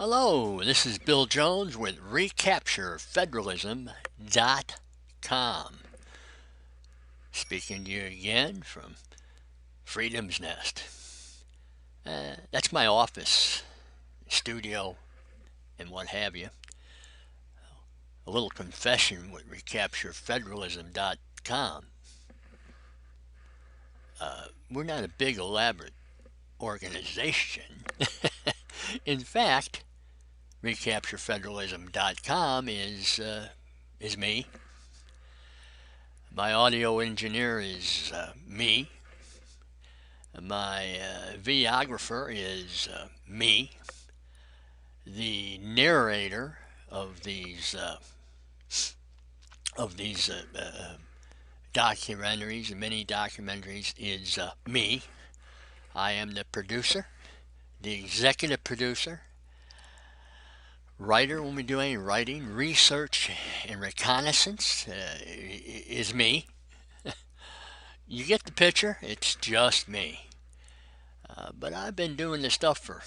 Hello, this is Bill Jones with recapturefederalism.com. Speaking to you again from Freedom's Nest. That's my office, studio, and what have you. A little confession with recapturefederalism.com. We're not a big, elaborate organization. In fact, recapturefederalism.com is me. My audio engineer is me. My videographer is me. The narrator of these documentaries, mini documentaries, is me. I am the producer, the executive producer, writer when we do any writing, research and reconnaissance is me. You get the picture, it's just me. But I've been doing this stuff for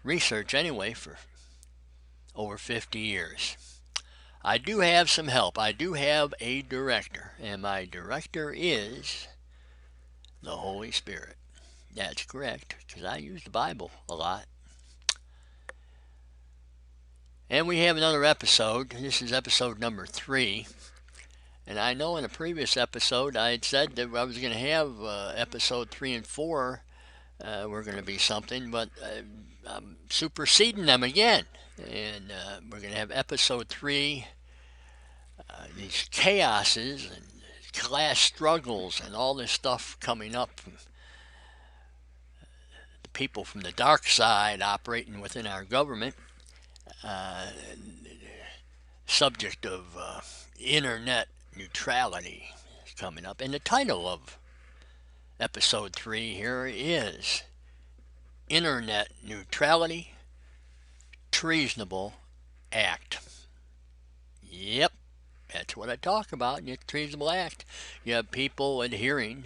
research anyway for over 50 years. I do have some help. I do have a director, and my director is the Holy Spirit. That's correct, because I use the Bible a lot. And we have another episode. This is episode number 3. And I know in a previous episode I had said that I was going to have episode 3 and 4 were going to be something, but I'm superseding them again. And we're going to have episode 3, these chaoses and class struggles and all this stuff coming up from the people from the dark side operating within our government. Subject of internet neutrality is coming up, and the title of episode 3 here is Internet Neutrality, Treasonable Act. Yep, that's what I talk about in the Treasonable Act. You have people adhering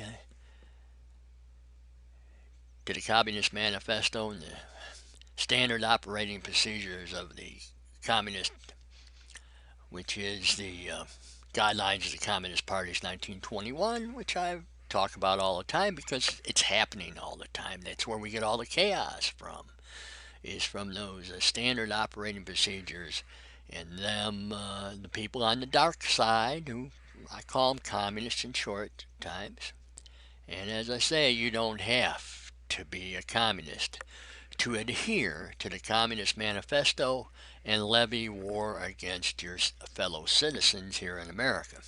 to the Communist Manifesto and the standard operating procedures of the Communist, which is the guidelines of the Communist Party's 1921, which I talk about all the time because it's happening all the time. That's where we get all the chaos from, is from those standard operating procedures and them, the people on the dark side, who I call them communists in short times. And as I say, you don't have to be a communist to adhere to the Communist Manifesto and levy war against your fellow citizens here in America.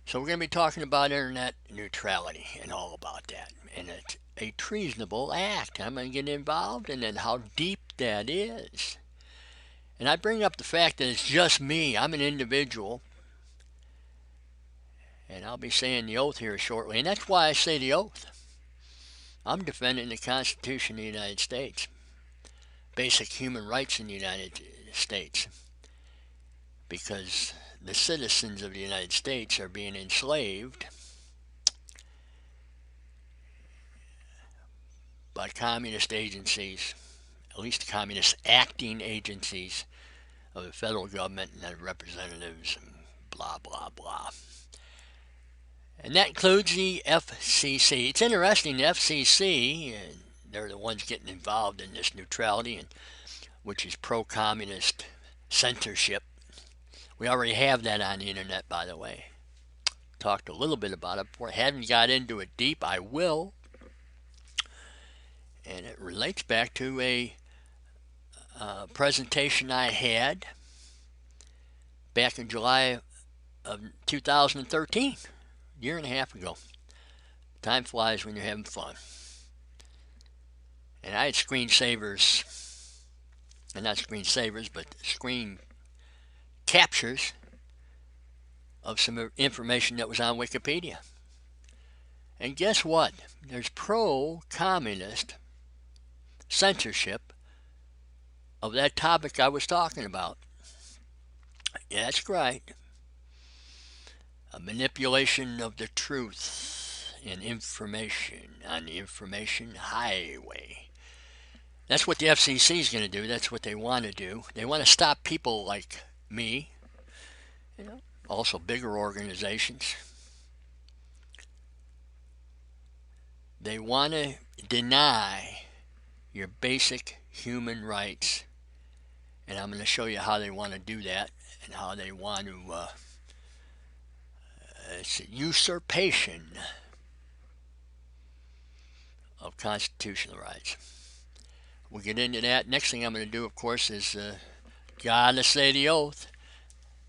So we're going to be talking about internet neutrality and all about that. And it's a treasonable act. I'm going to get involved in how deep that is. And I bring up the fact that it's just me. I'm an individual. And I'll be saying the oath here shortly. And that's why I say the oath. I'm defending the Constitution of the United States, basic human rights in the United States, because the citizens of the United States are being enslaved by communist agencies, at least communist acting agencies of the federal government and their representatives and blah, blah, blah. And that includes the FCC. It's interesting, the FCC, and they're the ones getting involved in this neutrality, and which is pro-communist censorship. We already have that on the internet, by the way. Talked a little bit about it before. I haven't got into it deep. I will. And it relates back to a presentation I had back in July of 2013. Year and a half ago. Time flies when you're having fun. And I had screensavers, and not screensavers, but screen captures of some information that was on Wikipedia. And guess what? There's pro-communist censorship of that topic I was talking about. Yeah, that's right. A manipulation of the truth and information on the information highway. That's what the FCC is going to do. That's what they want to do. They want to stop people like me, also bigger organizations. They want to deny your basic human rights. And I'm going to show you how they want to do that and how they want to, it's a usurpation of constitutional rights. We'll get into that. Next thing I'm going to do, of course, is gotta say the oath.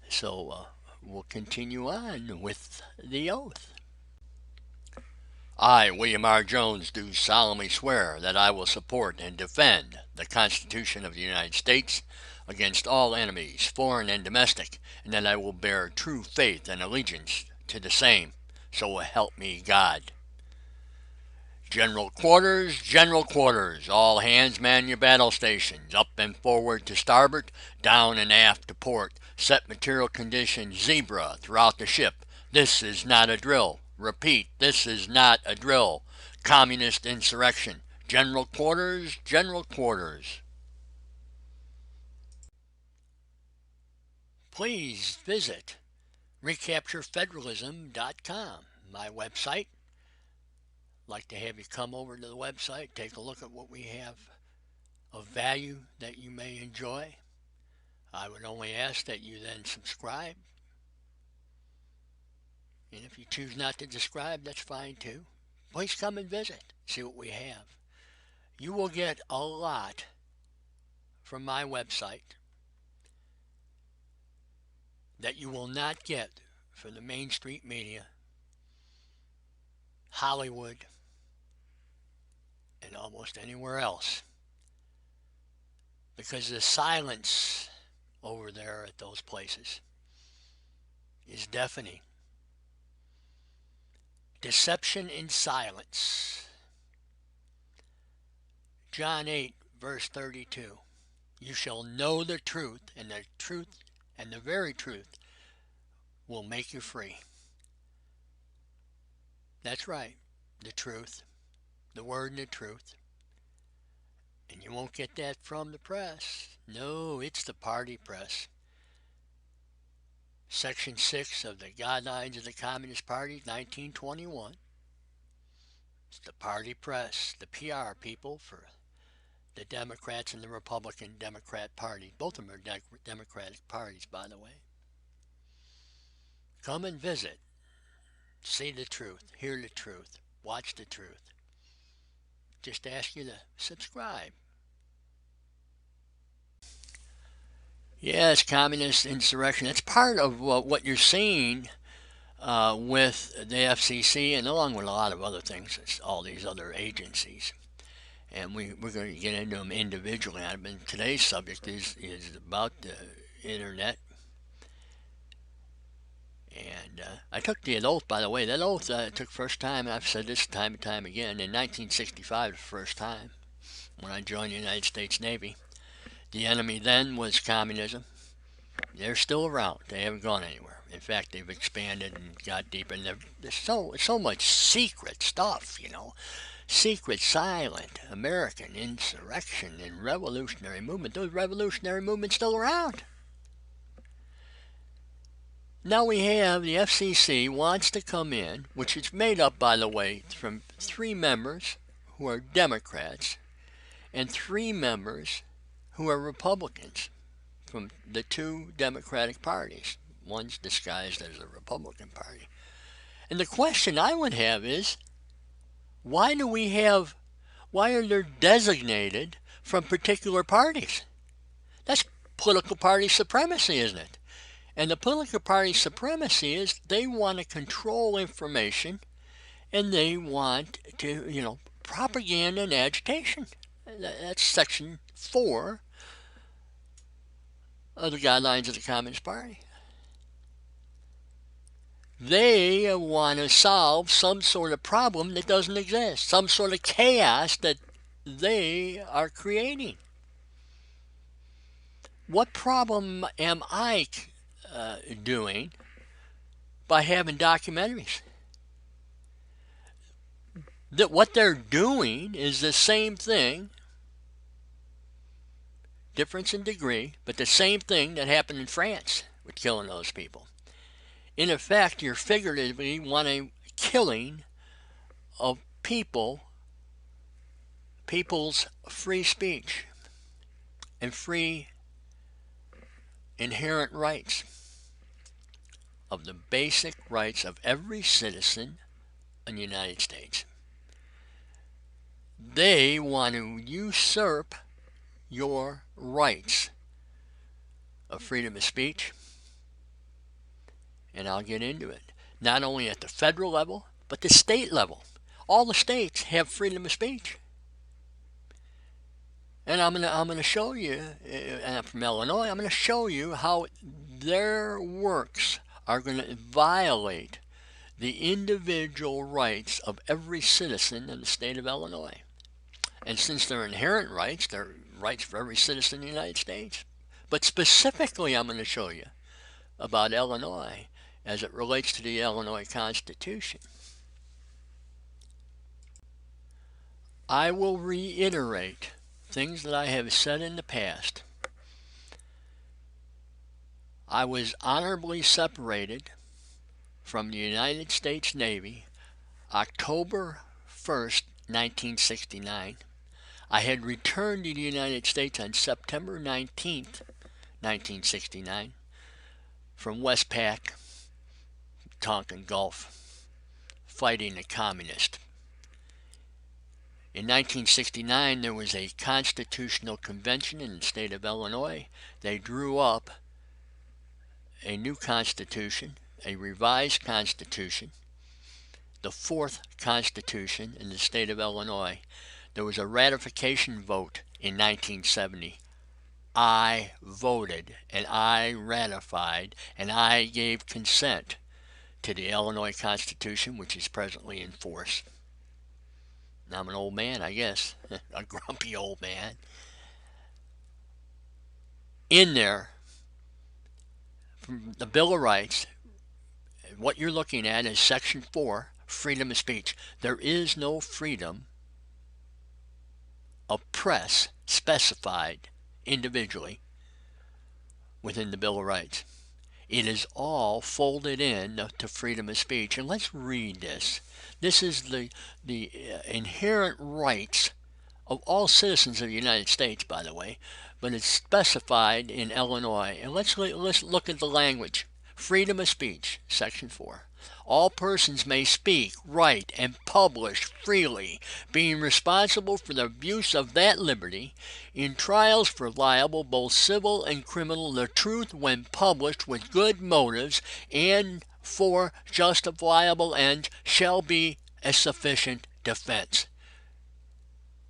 So we'll continue on with the oath. I, William R. Jones, do solemnly swear that I will support and defend the Constitution of the United States against all enemies, foreign and domestic, and that I will bear true faith and allegiance to the same. So help me God. General quarters, all hands man your battle stations, up and forward to starboard, down and aft to port, set material condition zebra throughout the ship. This is not a drill. Repeat, this is not a drill. Communist insurrection. General quarters. Please visit recapturefederalism.com, my website. Like to have you come over to the website, take a look at what we have of value that you may enjoy. I would only ask that you then subscribe. And if you choose not to subscribe, that's fine too. Please come and visit, see what we have. You will get a lot from my website that you will not get from the mainstream media, Hollywood, and almost anywhere else, because the silence over there at those places is deafening. Deception in silence. John 8 verse 32. You shall know the truth, and the very truth will make you free. That's right, the truth. The word and the truth. And you won't get that from the press. No, it's the party press. Section 6 of the Guidelines of the Communist Party, 1921. It's the party press, the PR people for the Democrats and the Republican Democrat Party. Both of them are Democratic parties, by the way. Come and visit. See the truth. Hear the truth. Watch the truth. Just ask you to subscribe. Yes, communist insurrection. It's part of what you're seeing with the FCC, and along with a lot of other things, it's all these other agencies. And we're going to get into them individually. I mean, today's subject is about the internet. And I took the oath, by the way. That oath I took first time, and I've said this time and time again, in 1965, the first time, when I joined the United States Navy. The enemy then was communism. They're still around. They haven't gone anywhere. In fact, they've expanded and got deeper. And there's so much secret stuff, Secret, silent, American insurrection and revolutionary movement. Those revolutionary movements still around. Now we have the FCC wants to come in, which is made up, by the way, from 3 members who are Democrats and 3 members who are Republicans from the 2 Democratic parties. One's disguised as a Republican Party. And the question I would have is, why are they designated from particular parties? That's political party supremacy, isn't it? And the political party supremacy is they want to control information, and they want to, propaganda and agitation. That's Section 4 of the Guidelines of the Communist Party. They want to solve some sort of problem that doesn't exist, some sort of chaos that they are creating. What problem am I doing by having documentaries? That what they're doing is the same thing difference in degree, but the same thing that happened in France with killing those people. In effect, you're figuratively wanting killing of people's free speech and free inherent rights, of the basic rights of every citizen in the United States. They want to usurp your rights of freedom of speech, and I'll get into it. Not only at the federal level, but the state level. All the states have freedom of speech. And I'm gonna show you, and I'm from Illinois, I'm gonna show you how their works are going to violate the individual rights of every citizen in the state of Illinois. And since they're inherent rights, they're rights for every citizen in the United States. But specifically, I'm going to show you about Illinois as it relates to the Illinois Constitution. I will reiterate things that I have said in the past. I was honorably separated from the United States Navy October 1st, 1969. I had returned to the United States on September 19th, 1969, from Westpac, Tonkin Gulf, fighting the communists. In 1969, there was a constitutional convention in the state of Illinois. They drew up a new constitution, a revised constitution, the fourth constitution in the state of Illinois. There was a ratification vote in 1970. I voted and I ratified and I gave consent to the Illinois Constitution, which is presently in force. Now I'm an old man, I guess, a grumpy old man. In there, from the Bill of Rights, what you're looking at is Section 4, freedom of speech. There is no freedom of press specified individually within the Bill of Rights. It is all folded in to freedom of speech. And let's read this. This is the inherent rights of all citizens of the United States, by the way, but it's specified in Illinois. And let's look at the language. Freedom of speech, Section 4. All persons may speak, write, and publish freely, being responsible for the abuse of that liberty, in trials for liable, both civil and criminal, the truth when published with good motives and for justifiable ends shall be a sufficient defense.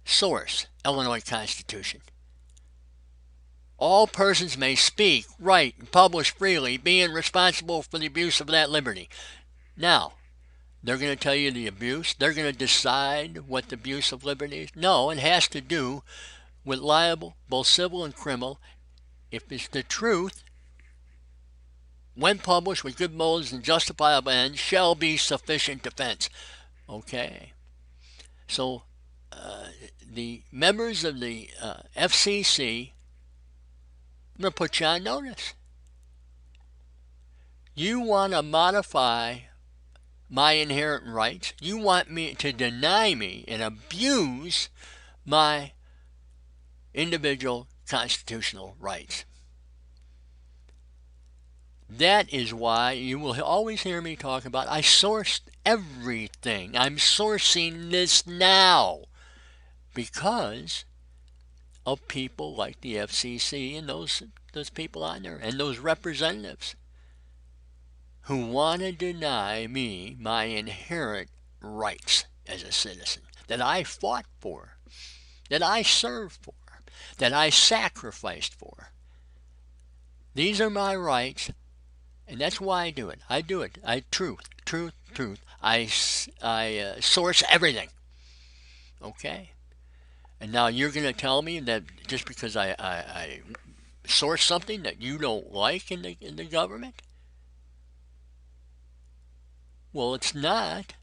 Source, Illinois Constitution. All persons may speak, write, and publish freely, being responsible for the abuse of that liberty. Now, they're going to tell you the abuse. They're going to decide what the abuse of liberty is. No, it has to do with liable, both civil and criminal. If it's the truth, when published with good motives and justifiable ends, shall be sufficient defense. Okay. So, the members of the FCC, I'm going to put you on notice. You want to modify my inherent rights. You want me to deny me and abuse my individual constitutional rights. That is why you will always hear me talk about, I sourced everything. I'm sourcing this now because of people like the FCC and those people on there and those representatives who want to deny me my inherent rights as a citizen that I fought for, that I served for, that I sacrificed for. These are my rights, and that's why I do it. Truth. I source everything. Okay? And now you're going to tell me that just because I source something that you don't like in the government? Well, it's not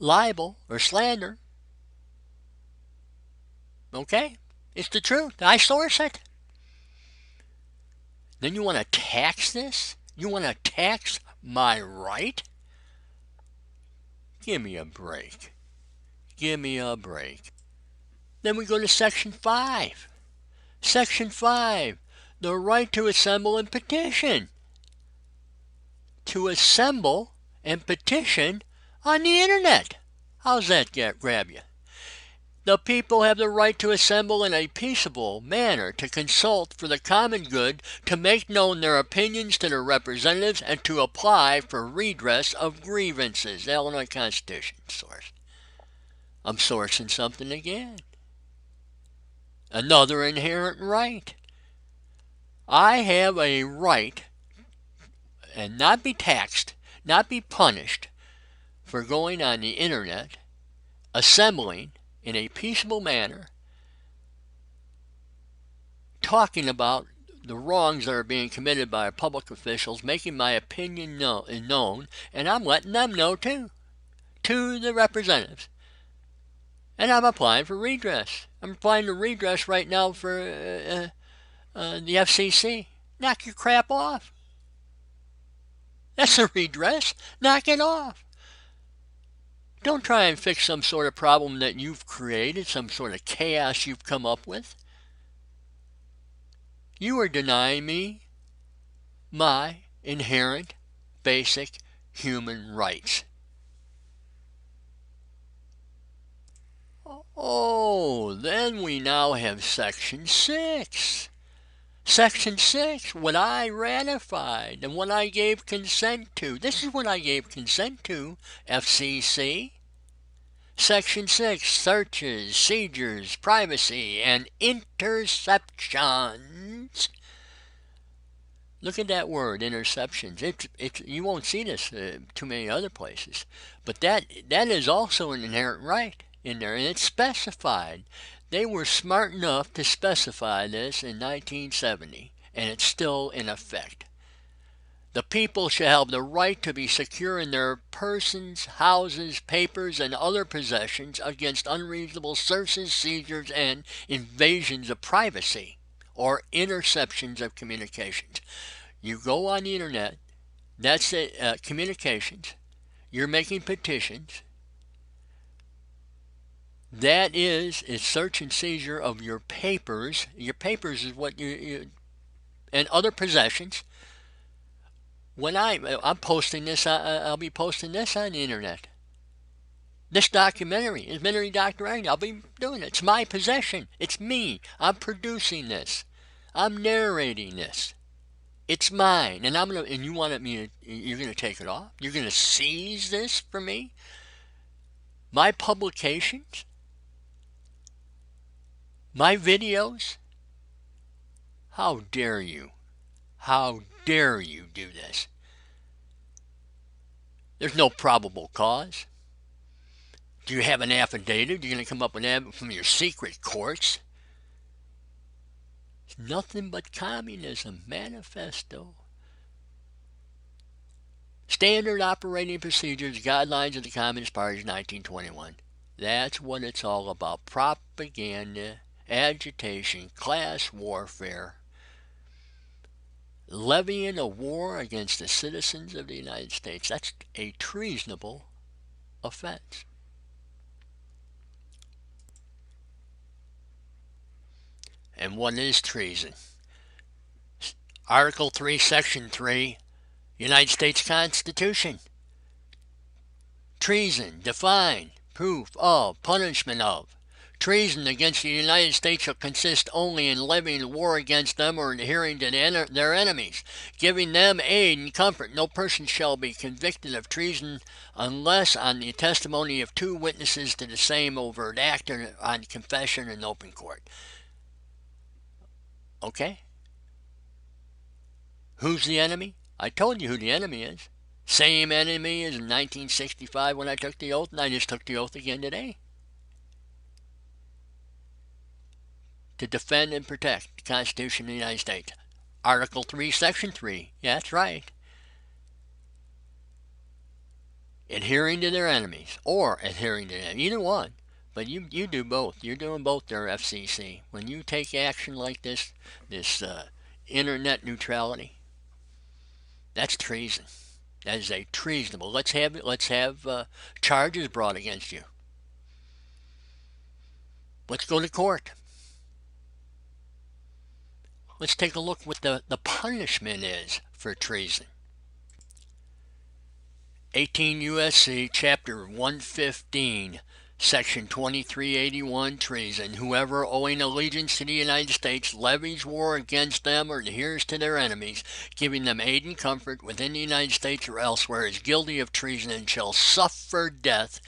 libel or slander. Okay? It's the truth. I source it. Then you want to tax this? You want to tax my right? Give me a break. Give me a break. Then we go to Section 5. Section 5, the right to assemble and petition. To assemble and petition on the internet. How's that grab you? The people have the right to assemble in a peaceable manner, to consult for the common good, to make known their opinions to their representatives, and to apply for redress of grievances. The Illinois Constitution source. I'm sourcing something again. Another inherent right. I have a right and not be taxed, not be punished for going on the internet, assembling in a peaceable manner, talking about the wrongs that are being committed by public officials, making my opinion known, and I'm letting them know too, to the representatives. And I'm applying for redress. I'm applying for redress right now for the FCC. Knock your crap off. That's a redress. Knock it off. Don't try and fix some sort of problem that you've created, some sort of chaos you've come up with. You are denying me my inherent, basic human rights. Oh, then we now have Section 6. Section 6, what I ratified and what I gave consent to. This is what I gave consent to, FCC. Section 6, searches, seizures, privacy, and interceptions. Look at that word, interceptions. You won't see this too many other places. But that is also an inherent right in there, and it's specified. They were smart enough to specify this in 1970, and it's still in effect. The people shall have the right to be secure in their persons, houses, papers, and other possessions against unreasonable searches, seizures, and invasions of privacy or interceptions of communications. You go on the internet, that's communications, you're making petitions. That is search and seizure of your papers. Your papers is what you and other possessions. When I'm posting this, I'll be posting this on the internet. This documentary, I'll be doing it. It's my possession. It's me. I'm producing this. I'm narrating this. It's mine, and you want me? You're gonna take it off? You're gonna seize this from me? My publications? My videos? How dare you? How dare you do this? There's no probable cause. Do you have an affidavit? You're going to come up with that from your secret courts? It's nothing but communism. Manifesto. Standard operating procedures, guidelines of the Communist Party, 1921. That's what it's all about. Propaganda, agitation, class warfare, levying a war against the citizens of the United States. That's a treasonable offense. And what is treason? Article 3, Section 3, United States Constitution. Treason, defined, proof of, punishment of. Treason against the United States shall consist only in levying war against them or adhering to their enemies, giving them aid and comfort. No person shall be convicted of treason unless on the testimony of 2 witnesses to the same overt act or on confession in open court. Okay? Who's the enemy? I told you who the enemy is. Same enemy as in 1965 when I took the oath, and I just took the oath again today. To defend and protect the Constitution of the United States. Article 3, Section 3. Yeah, that's right. Adhering to their enemies, or adhering to them. Either one. But you do both. You're doing both there, FCC. When you take action like this internet neutrality. That's treason. That is a treasonable. Let's have charges brought against you. Let's go to court. Let's take a look what the punishment is for treason. 18 U.S.C. Chapter 115, Section 2381, treason. Whoever owing allegiance to the United States levies war against them or adheres to their enemies, giving them aid and comfort within the United States or elsewhere, is guilty of treason and shall suffer death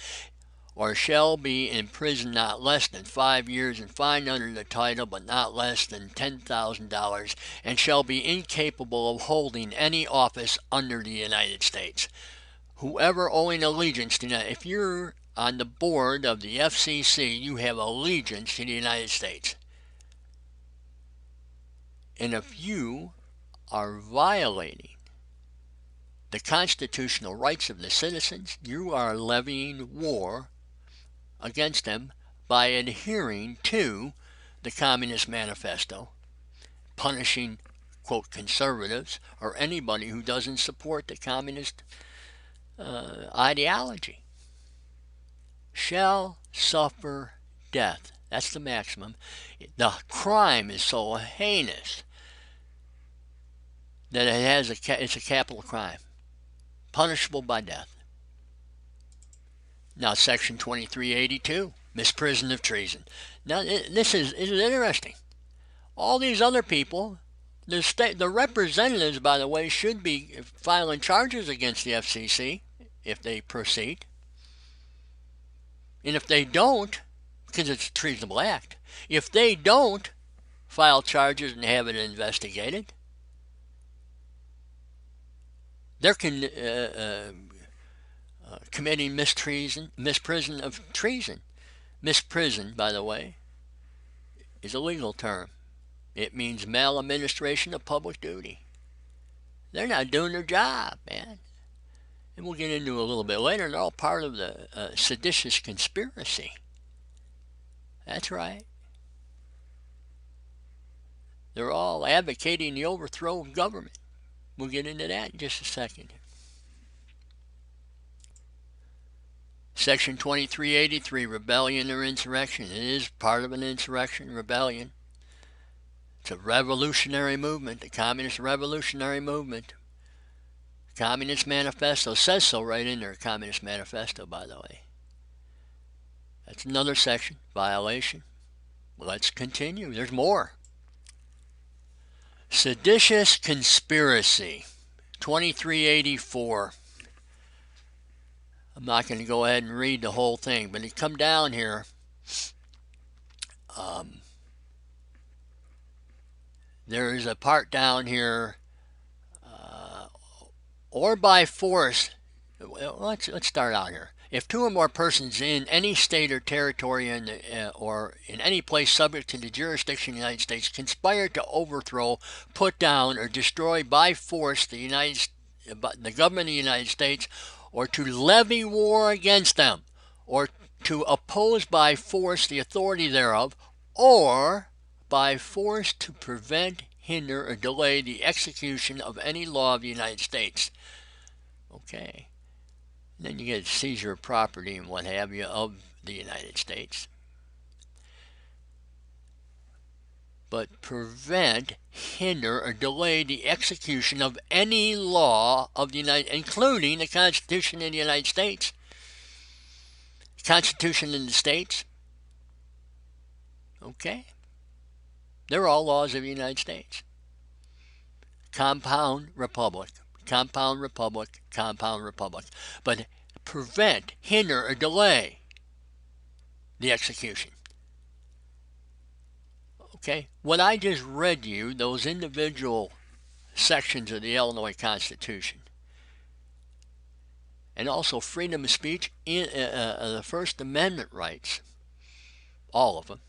or shall be imprisoned not less than 5 years and fined under the title but not less than $10,000 and shall be incapable of holding any office under the United States. Whoever owing allegiance to, if you're on the board of the FCC, you have allegiance to the United States. And if you are violating the constitutional rights of the citizens, you are levying war against them by adhering to the Communist Manifesto, punishing, quote, conservatives or anybody who doesn't support the communist ideology. Shall suffer death. That's the maximum. The crime is so heinous that it's a capital crime, punishable by death. Now, Section 2382, misprision of treason. Now, this is interesting. All these other people, the representatives, by the way, should be filing charges against the FCC if they proceed. And if they don't, because it's a treasonable act, if they don't file charges and have it investigated, they're committing misprision of treason. Misprision, by the way, is a legal term. It means maladministration of public duty. They're not doing their job, man. And we'll get into it a little bit later. They're all part of the seditious conspiracy. That's right. They're all advocating the overthrow of government. We'll get into that in just a second. Section 2383, rebellion or insurrection. It is part of an insurrection, rebellion. It's a revolutionary movement, the Communist Revolutionary Movement. Communist Manifesto says so right in there, Communist Manifesto, by the way. That's another section, violation. Let's continue. There's more. Seditious conspiracy, 2384. I'm not going to go ahead and read the whole thing, but you come down here. There is a part down here, or by force. Well, let's start out here. If two or more persons in any state or territory or in any place subject to the jurisdiction of the United States conspire to overthrow, put down, or destroy by force the government of the United States, or to levy war against them, or to oppose by force the authority thereof, or by force to prevent, hinder, or delay the execution of any law of the United States. Okay. Then you get seizure of property and what have you of the United States. But prevent, hinder, or delay the execution of any law of the United, including the Constitution of the United States, Constitution of the States. Okay? They're all laws of the United States. Compound republic. Compound republic, compound republic. But prevent, hinder, or delay the execution. Okay? What I just read you, those individual sections of the Illinois Constitution, and also freedom of speech, the First Amendment rights, all of them,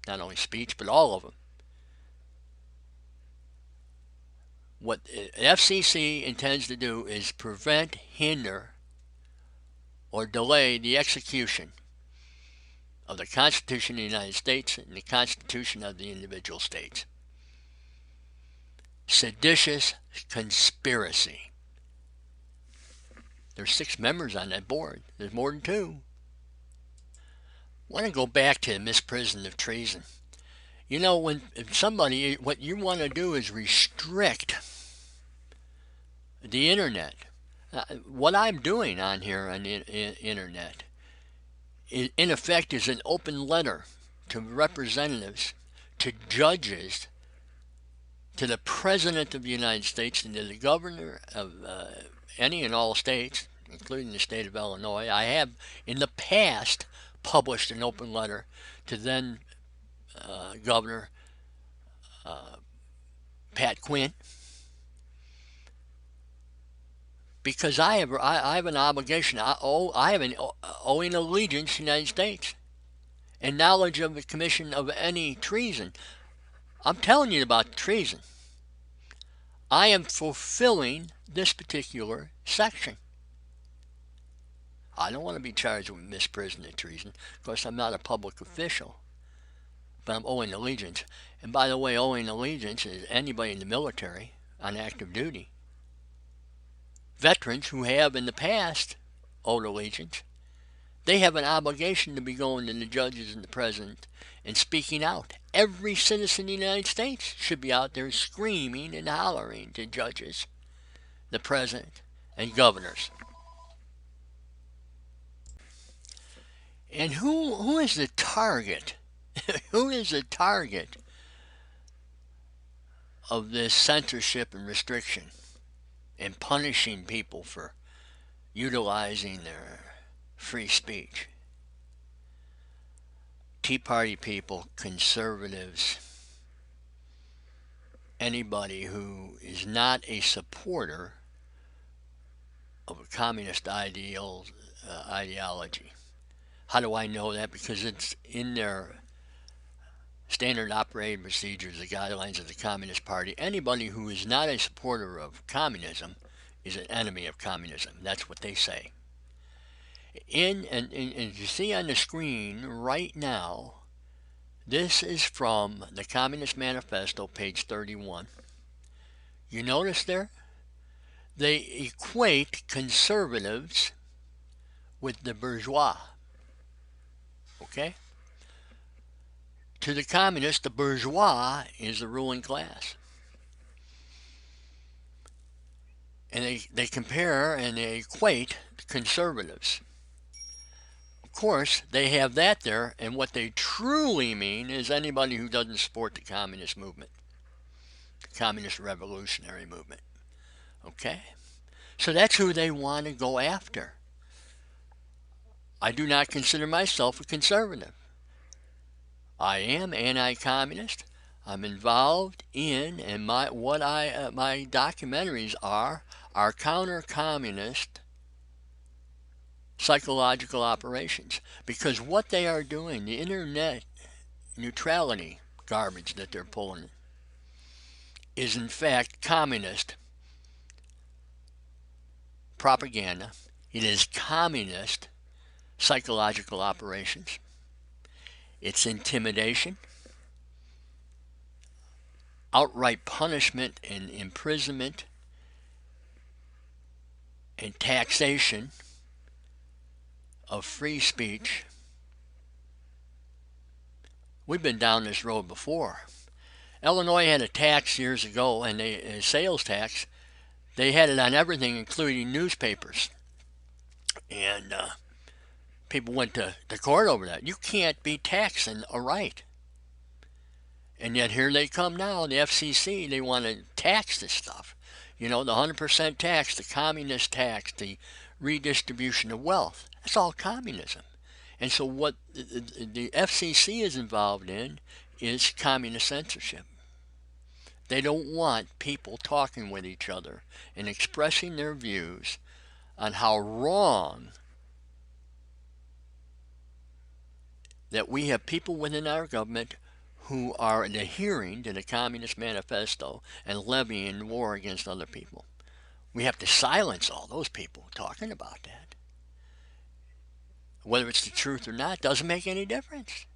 not only speech, but all of them. What the FCC intends to do is prevent, hinder, or delay the execution of the Constitution of the United States and the Constitution of the individual states. seditious conspiracy. There's 6 members on that board. There's more than 2. I want to go back to the misprision of treason. You know, when somebody, what you want to do is restrict the internet. What I'm doing on here on the internet, in effect, is an open letter to representatives, to judges, to the President of the United States, and to the governor of any and all states, including the state of Illinois. I have, in the past, published an open letter to then Governor Pat Quinn, because I have an obligation. I have an owing allegiance to the United States and knowledge of the commission of any treason. I'm telling you about treason. I am fulfilling this particular section. I don't want to be charged with misprision of treason. Of course, I'm not a public official, but I'm owing allegiance. And by the way, owing allegiance is anybody in the military on active duty. Veterans who have in the past owed allegiance, they have an obligation to be going to the judges and the president and speaking out. Every citizen in the United States should be out there screaming and hollering to judges, the president, and governors. And who is the target? Who is the target of this censorship and restriction and punishing people for utilizing their free speech? Tea Party people, conservatives, anybody who is not a supporter of a communist ideology. How do I know that? Because it's in their standard operating procedures, the guidelines of the Communist Party. Anybody who is not a supporter of communism is an enemy of communism. That's what they say. And you see on the screen right now, this is from the Communist Manifesto, page 31. You notice there? They equate conservatives with the bourgeois. Okay? To the communists, the bourgeois is the ruling class. And they compare and they equate conservatives. Of course, they have that there, and what they truly mean is anybody who doesn't support the communist movement, the communist revolutionary movement. Okay? So that's who they want to go after. I do not consider myself a conservative. I am anti-communist. I'm involved in, and my documentaries are counter-communist psychological operations. Because what they are doing, the internet neutrality garbage that they're pulling, is in fact communist propaganda. It is communist psychological operations. It's intimidation, outright punishment and imprisonment, and taxation of free speech. We've been down this road before. Illinois had a tax years ago, and a sales tax. They had it on everything, including newspapers. And people went to court over that. You can't be taxing a right. And yet here they come now, the FCC, they want to tax this stuff. You know, the 100% tax, the communist tax, the redistribution of wealth. That's all communism. And so what the FCC is involved in is communist censorship. They don't want people talking with each other and expressing their views on how wrong that we have people within our government who are adhering to the Communist Manifesto and levying war against other people. We have to silence all those people talking about that. Whether it's the truth or not doesn't make any difference.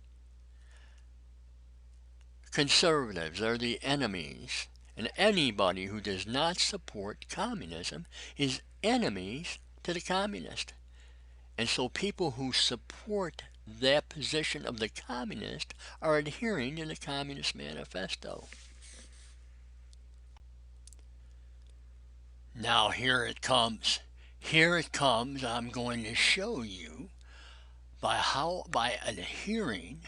Conservatives are the enemies, And anybody who does not support communism is enemies to the communist. And so people who support that position of the communist are adhering to the Communist Manifesto. Now here it comes. Here it comes. I'm going to show you by adhering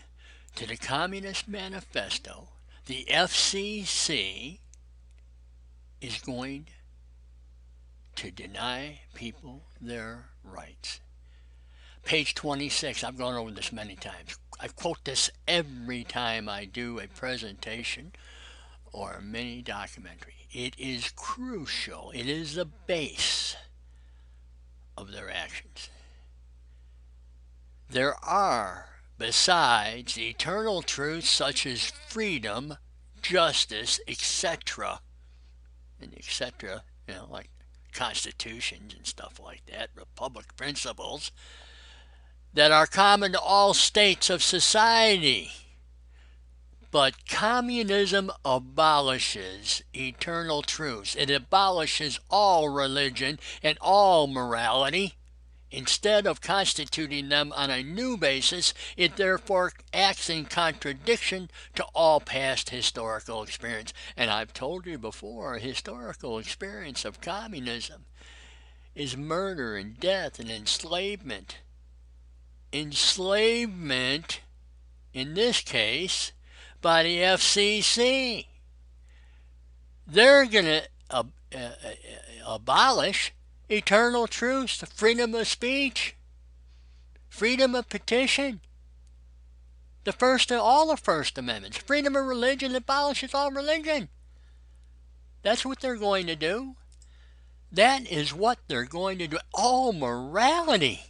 to the Communist Manifesto, the FCC is going to deny people their rights. Page 26, I've gone over this many times. I quote this every time I do a presentation or a mini documentary. It is crucial. It is the base of their actions. There are, besides eternal truths such as freedom, justice, etc., and etc., like constitutions and stuff like that, republic principles, that are common to all states of society. But communism abolishes eternal truths. It abolishes all religion and all morality. Instead of constituting them on a new basis, it therefore acts in contradiction to all past historical experience. And I've told you before, historical experience of communism is murder and death and enslavement. Enslavement, in this case, by the FCC. They're going to abolish eternal truths, freedom of speech, freedom of petition, all the First Amendments, freedom of religion, abolishes all religion. That's what they're going to do. That is what they're going to do. All morality.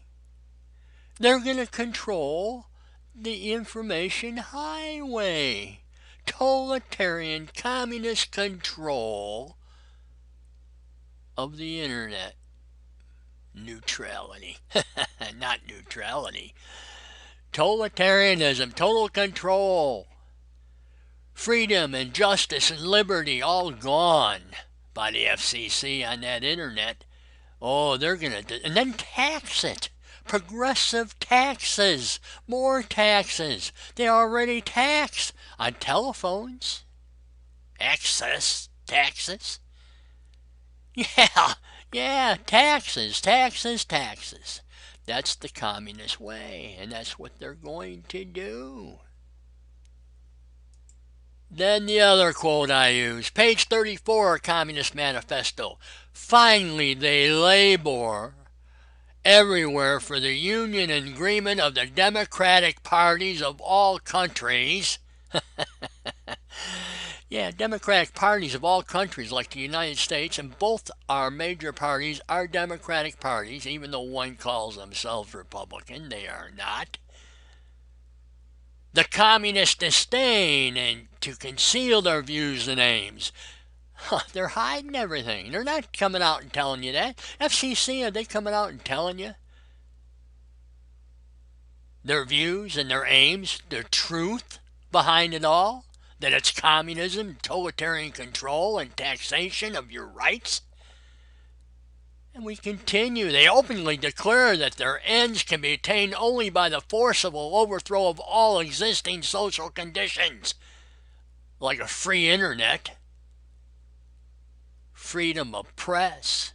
They're going to control the information highway. Totalitarian communist control of the internet. Neutrality. Not neutrality. Totalitarianism, total control. Freedom and justice and liberty all gone by the FCC on that internet. Oh, they're going to... And then tax it. Progressive taxes. More taxes. They already tax on telephones. Access taxes. Yeah, taxes. That's the communist way, and that's what they're going to do. Then the other quote I use, page 34, Communist Manifesto. Finally, they labor everywhere for the union and agreement of the democratic parties of all countries. Yeah, democratic parties of all countries like the United States, and both our major parties are democratic parties, even though one calls themselves Republican. They are not. The communist disdain and to conceal their views and aims. They're hiding everything. They're not coming out and telling you that. FCC, are they coming out and telling you their views and their aims, their truth behind it all? That it's communism, totalitarian control, and taxation of your rights? And we continue. They openly declare that their ends can be attained only by the forcible overthrow of all existing social conditions, like a free internet, freedom of press,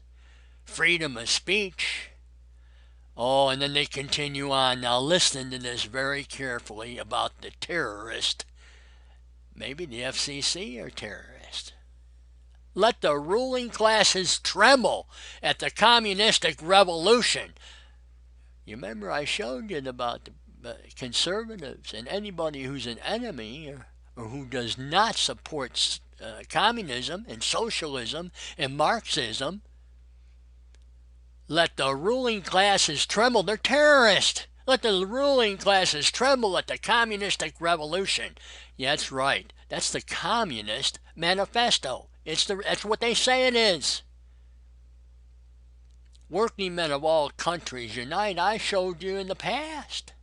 freedom of speech. Oh, and then they continue on. Now listen to this very carefully about the terrorist. Maybe the FCC are terrorists. Let the ruling classes tremble at the communistic revolution. You remember I showed you about the conservatives and anybody who's an enemy or who does not support communism and socialism and Marxism. Let the ruling classes tremble. They're terrorists. Let the ruling classes tremble at the communistic revolution. Yeah, that's right. That's the Communist Manifesto. That's what they say it is. Working men of all countries unite. I showed you in the past.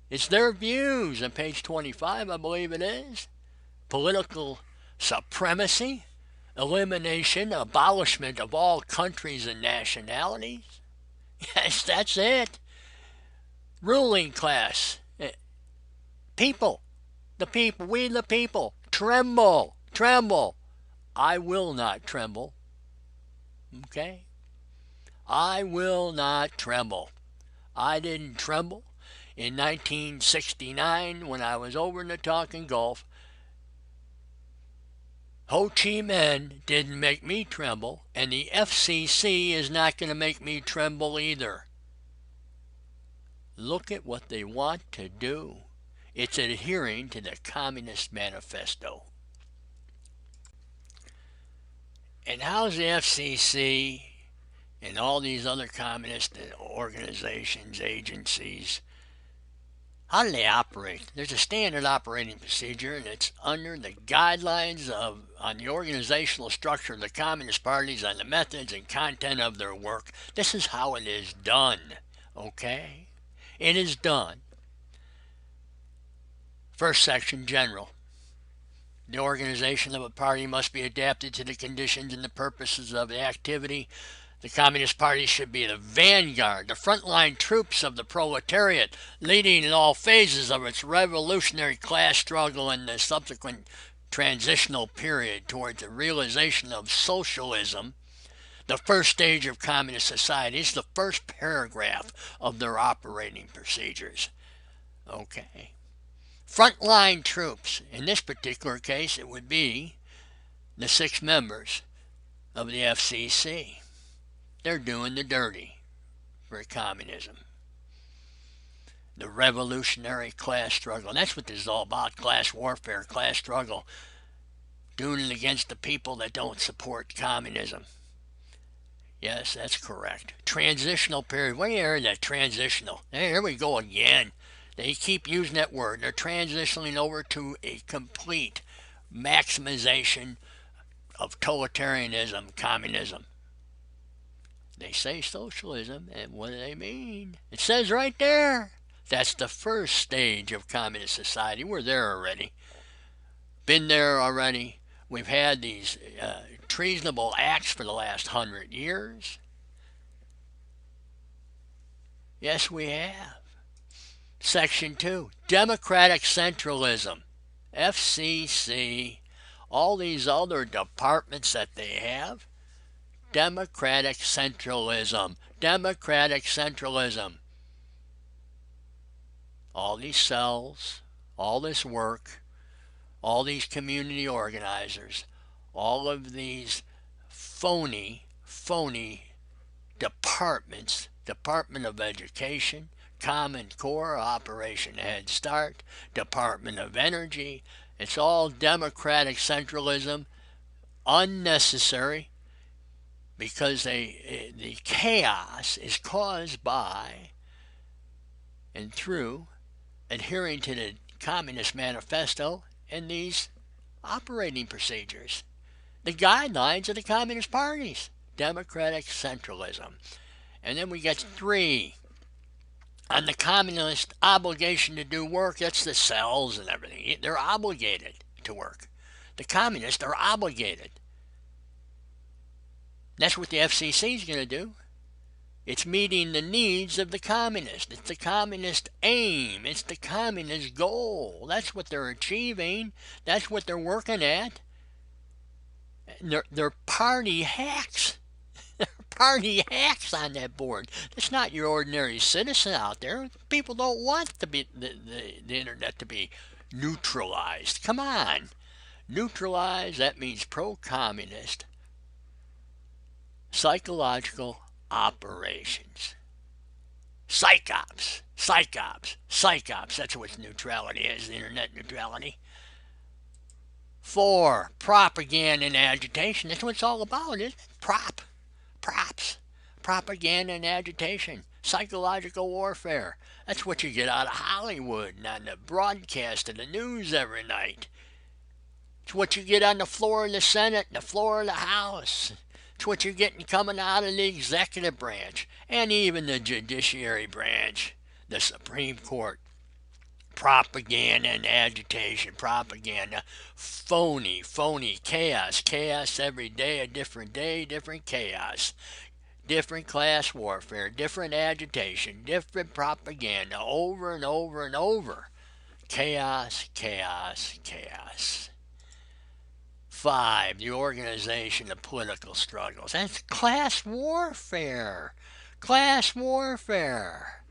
It's their views on page 25, I believe it is. Political supremacy, elimination, abolishment of all countries and nationalities. Yes, that's it. Ruling class. People. The people. We the people. Tremble. Tremble. I will not tremble. Okay? I will not tremble. I didn't tremble in 1969 when I was over in the Tonkin Gulf. Ho Chi Minh didn't make me tremble, and the FCC is not going to make me tremble either. Look at what they want to do. It's adhering to the Communist Manifesto. And how's the FCC and all these other communist organizations, agencies, how do they operate? There's a standard operating procedure, and it's under the guidelines on the organizational structure of the Communist parties, on the methods and content of their work. This is how it is done, okay? It is done. First section, general. The organization of a party must be adapted to the conditions and the purposes of the activity. The Communist Party should be the vanguard, the frontline troops of the proletariat, leading in all phases of its revolutionary class struggle and the subsequent transitional period towards the realization of socialism. The first stage of communist society is the first paragraph of their operating procedures. Okay. Frontline troops. In this particular case, it would be the 6 members of the FCC. They're doing the dirty for communism. The revolutionary class struggle. That's what this is all about. Class warfare, class struggle. Doing it against the people that don't support communism. Yes, that's correct. Transitional period. When you hear that transitional, here we go again. They keep using that word. They're transitioning over to a complete maximization of totalitarianism, communism. They say socialism, and what do they mean? It says right there. That's the first stage of communist society. We're there already. Been there already. We've had these treasonable acts for the last 100 years. Yes, we have. Section 2, democratic centralism. FCC, all these other departments that they have. Democratic centralism. Democratic centralism. All these cells, all this work, all these community organizers, all of these phony departments, Department of Education, Common Core, Operation Head Start, Department of Energy, it's all democratic centralism, unnecessary, because the chaos is caused by and through adhering to the Communist Manifesto and these operating procedures, the guidelines of the Communist parties, democratic centralism. And then we get 3 on the communist obligation to do work. That's the cells and everything. They're obligated to work. The communists are obligated. That's what the FCC is going to do. It's meeting the needs of the communist. It's the communist aim. It's the communist goal. That's what they're achieving. That's what they're working at. They're party hacks. They're party hacks on that board. It's not your ordinary citizen out there. People don't want the internet to be neutralized. Come on. Neutralize, that means pro-communist. Psychological operations. Psychops. That's what neutrality is, the internet neutrality. 4, propaganda and agitation. That's what it's all about, isn't it? Props. Propaganda and agitation. Psychological warfare. That's what you get out of Hollywood and on the broadcast of the news every night. It's what you get on the floor of the Senate and the floor of the House. It's what you're getting coming out of the executive branch and even the judiciary branch, the Supreme Court. Propaganda and agitation, propaganda, phony, chaos every day, a different day, different chaos, different class warfare, different agitation, different propaganda, over and over and over. Chaos, chaos, chaos. 5. The organization of political struggles. That's class warfare. Class warfare.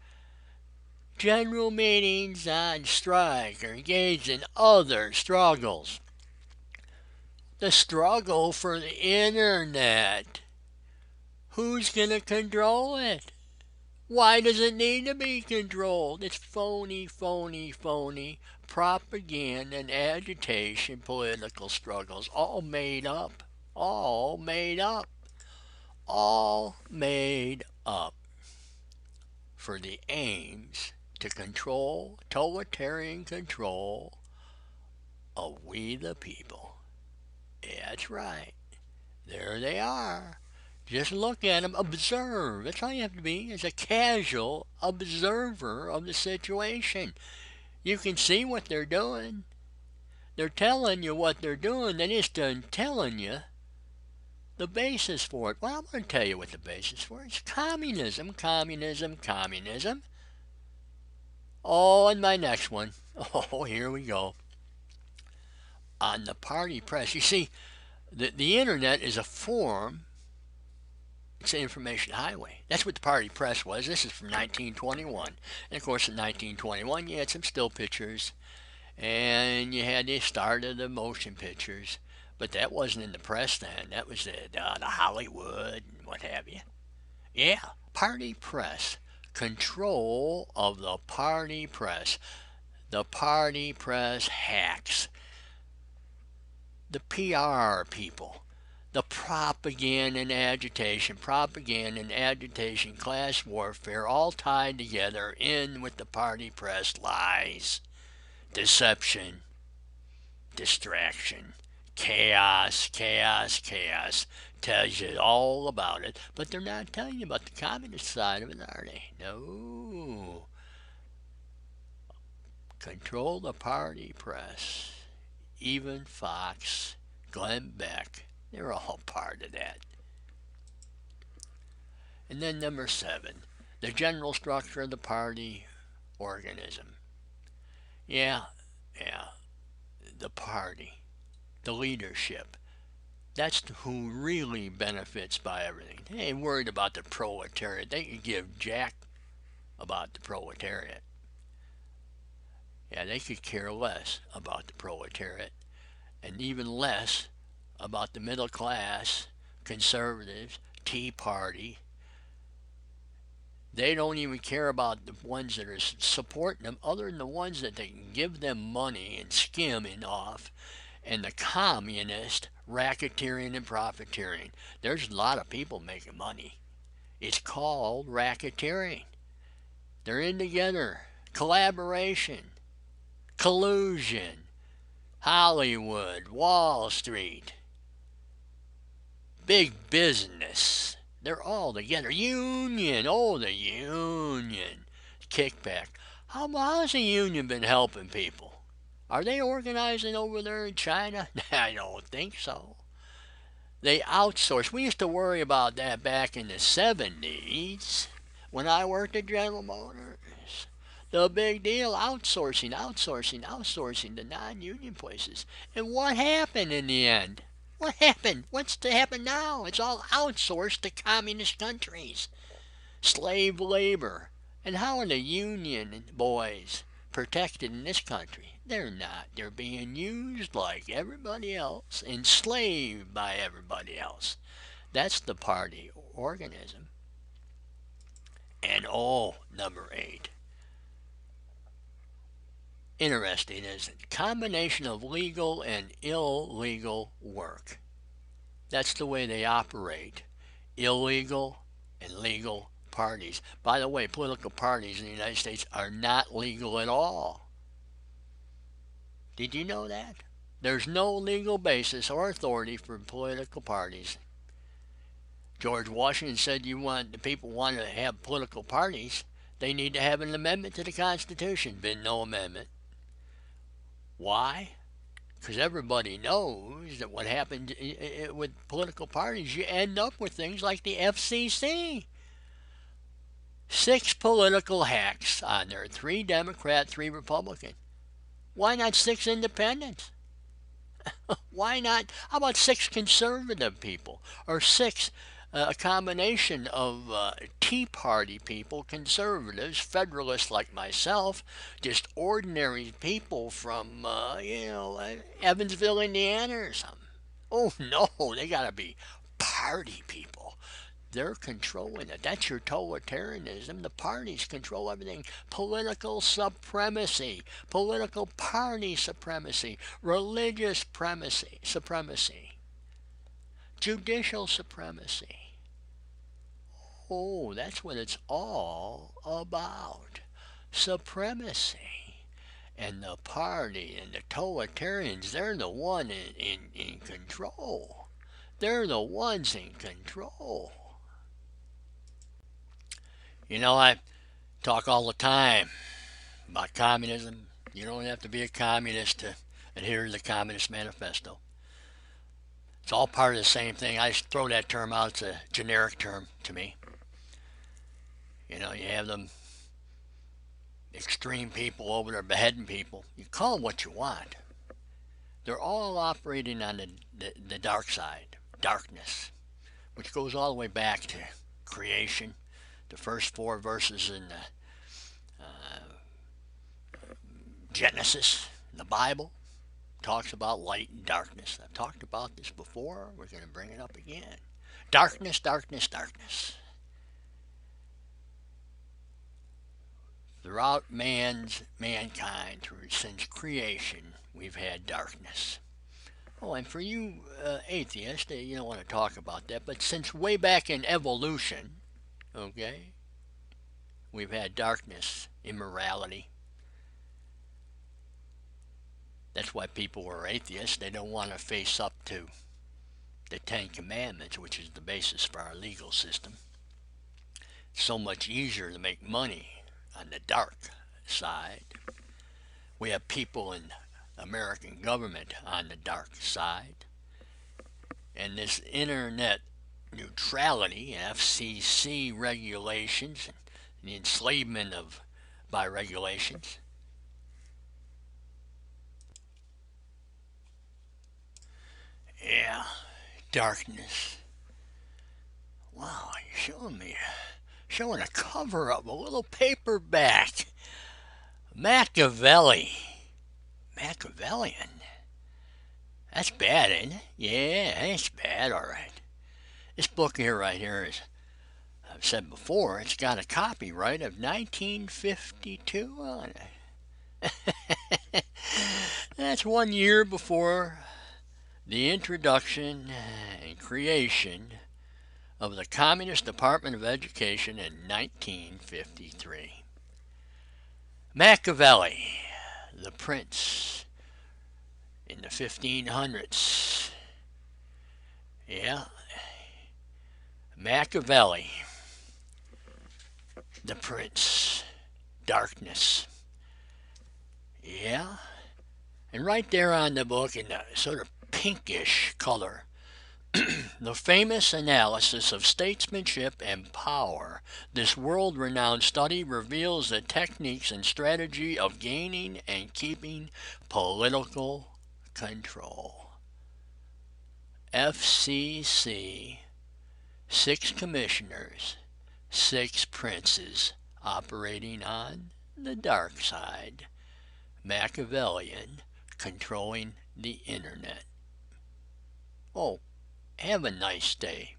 General meetings on strike or engaged in other struggles. The struggle for the internet. Who's going to control it? Why does it need to be controlled? It's phony, propaganda and agitation, political struggles, all made up. All made up. All made up for the aims to control, totalitarian control of we the people. That's right. There they are. Just look at them, observe. That's all you have to be, is a casual observer of the situation. You can see what they're doing. They're telling you what they're doing. They just done telling you the basis for it. Well, I'm going to tell you what the basis for it is. Communism, communism, communism. Oh, and my next one. Oh, here we go. On the party press. You see, the internet is a form. It's an information highway. That's what the party press was. This is from 1921. And of course, in 1921, you had some still pictures, and you had the start of the motion pictures. But that wasn't in the press then. That was the Hollywood and what have you. Yeah, party press. Control of the party press. The party press hacks. The PR people. The propaganda and agitation, class warfare, all tied together in with the party press lies, deception, distraction, chaos, chaos, chaos. Tells you all about it, but they're not telling you about the communist side of it, are they? No. Control the party press. Even Fox, Glenn Beck. They're all part of that. And then number 7, the general structure of the party organism. Yeah, the party, the leadership. That's who really benefits by everything. They ain't worried about the proletariat. They can give jack about the proletariat. Yeah, they could care less about the proletariat, and even less about the middle class, conservatives, Tea Party. They don't even care about the ones that are supporting them, other than the ones that they can give them money and skimming off, and the communist racketeering and profiteering. There's a lot of people making money. It's called racketeering. They're in together. Collaboration. Collusion. Hollywood. Wall Street. Big business. They're all together. Union. Oh, the union. Kickback. How has the union been helping people? Are they organizing over there in China? I don't think so. They outsource. We used to worry about that back in the 70s when I worked at General Motors. The big deal, outsourcing to non-union places. And what happened in the end? What happened? What's to happen now? It's all outsourced to communist countries. Slave labor. And how are the union boys protected in this country? They're not. They're being used like everybody else, enslaved by everybody else. That's the party organism. And number 8. Interesting, isn't it? Combination of legal and illegal work. That's the way they operate. Illegal and legal parties. By the way, political parties in the United States are not legal at all. Did you know that? There's no legal basis or authority for political parties. George Washington said the people want to have political parties. they need to have an amendment to the Constitution. Been no amendment. Why? Because everybody knows that what happened with political parties, you end up with things like the FCC. 6 political hacks on there, 3 Democrat, 3 Republican. Why not 6 independents? Why not? How about 6 conservative people? Or 6, a combination of Tea Party people, conservatives, federalists like myself, just ordinary people from, Evansville, Indiana or something. Oh no, they gotta be party people. They're controlling it. That's your totalitarianism. The parties control everything. Political supremacy, political party supremacy, religious supremacy, judicial supremacy. Oh, that's what it's all about. Supremacy. And the party and the totalitarians, they're the one in control. They're the ones in control. You know, I talk all the time about communism. You don't have to be a communist to adhere to the Communist Manifesto. It's all part of the same thing. I just throw that term out. It's a generic term to me. You know, you have them extreme people over there beheading people. You call them what you want. They're all operating on the dark side, darkness, which goes all the way back to creation. The first 4 verses in Genesis, in the Bible, talks about light and darkness. I've talked about this before. We're going to bring it up again. Darkness, darkness, darkness. Throughout mankind, since creation, we've had darkness. Oh, and for you atheists, you don't want to talk about that, but since way back in evolution, okay, we've had darkness, immorality. That's why people are atheists. They don't want to face up to the 10 Commandments, which is the basis for our legal system. It's so much easier to make money on the dark side. We have people in American government on the dark side. And this internet neutrality and FCC regulations and the enslavement by regulations. Yeah, darkness. Wow, you're showing a cover of a little paperback. Machiavellian. That's bad, ain't it? Yeah, it's bad, all right. This book right here is, I've said before, it's got a copyright of 1952 on it. That's 1 year before the introduction and creation of the Communist Department of Education in 1953. Machiavelli, the prince in the 1500s. Yeah, Machiavelli, the prince, darkness. Yeah, and right there on the book in the sort of pinkish color, the famous analysis of statesmanship and power. This world-renowned study reveals the techniques and strategy of gaining and keeping political control. FCC, 6 commissioners, 6 princes operating on the dark side. Machiavellian, controlling the internet. Oh, have a nice day.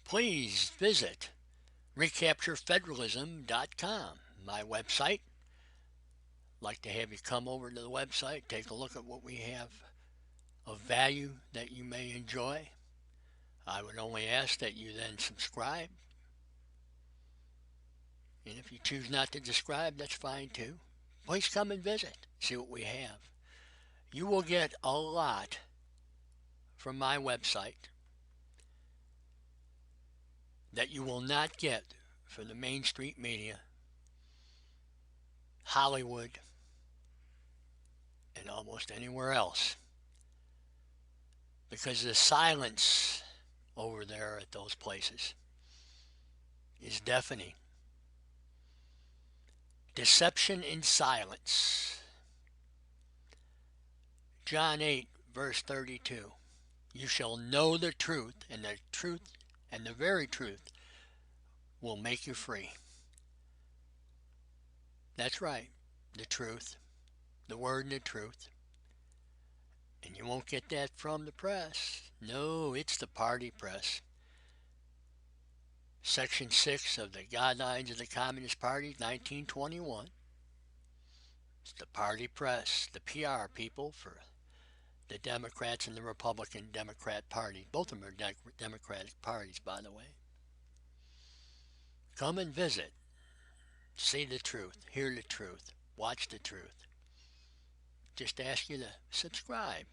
Please visit recapturefederalism.com, my website. I'd like to have you come over to the website, take a look at what we have of value that you may enjoy. I would only ask that you then subscribe. And if you choose not to subscribe, that's fine too. Please come and visit, see what we have. You will get a lot from my website. that you will not get from the mainstream media, Hollywood, and almost anywhere else. Because the silence over there at those places is deafening. Deception in silence. John 8, verse 32. You shall know the truth, and the very truth will make you free. That's right, the truth, the word and the truth. And you won't get that from the press. No, it's the party press. Section 6 of the Guidelines of the Communist Party, 1921. It's the party press, the PR people for the Democrats and the Republican Democrat Party. Both of them are Democratic parties, by the way. Come and visit. See the truth. Hear the truth. Watch the truth. Just ask you to subscribe.